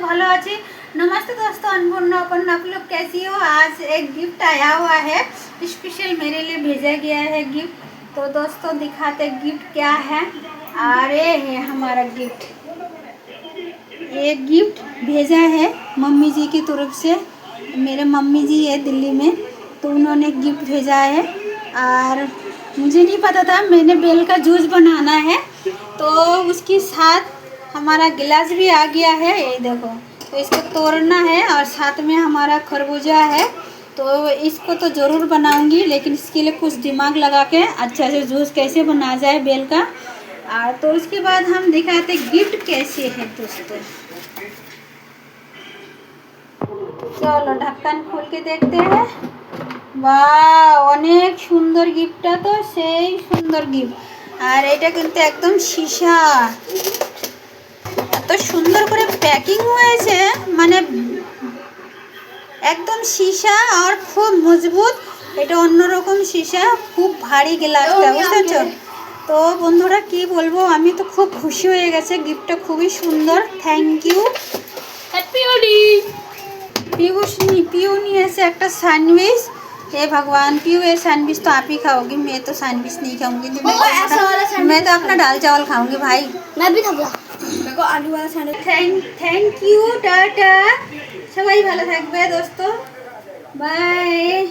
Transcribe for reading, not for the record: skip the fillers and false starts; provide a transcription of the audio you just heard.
भलो अच्छी। नमस्ते दोस्तों, अन्नपूर्णा अपन आप लोग कैसी हो। आज एक गिफ्ट आया हुआ है, स्पेशल मेरे लिए भेजा गया है गिफ्ट। तो दोस्तों दिखाते गिफ्ट क्या है। और ये है हमारा गिफ्ट, ये गिफ्ट भेजा है मम्मी जी की तरफ से। मेरे मम्मी जी है दिल्ली में, तो उन्होंने गिफ्ट भेजा है। और मुझे नहीं पता था, मैंने बेल का जूस बनाना है, तो उसके साथ हमारा गिलास भी आ गया है। ये देखो, तो इसको तोड़ना है और साथ में हमारा खरबूजा है। तो इसको तो ज़रूर बनाऊंगी, लेकिन इसके लिए कुछ दिमाग लगा के अच्छा से जूस कैसे बना जाए बेल का। तो उसके बाद हम दिखाते गिफ्ट कैसे है दोस्तों। चलो ढक्कन खोल के देखते हैं। वाह, অনেক সুন্দর গিফটটা তো সেই সুন্দর গিফট। আর এটা কিন্তু একদম সীসা, এত সুন্দর করে প্যাকিং হয়েছে, মানে একদম সীসা আর খুব মজবুত। এটা অন্যরকম সীসা, খুব ভারী গ্লাসটা, বুঝতে। তো বন্ধুরা কি বলবো, আমি তো খুব খুশি হয়ে গেছে, গিফটটা খুবই সুন্দর। Thank you. হ্যাপি হোলি। पीयू नहीं ऐसे एक सैंडविच। हे भगवान, पीयू ये सैंडविच तो आप ही खाओगी, मैं तो सैंडविच नहीं खाऊंगी। मैं तो अपना दाल चावल खाऊंगी भाई। मैं भी खाऊंगा, मेरे को आलू वाला सैंडविच। Thank you, Tata. सबाई भालो थाकबे दोस्तों, बाय।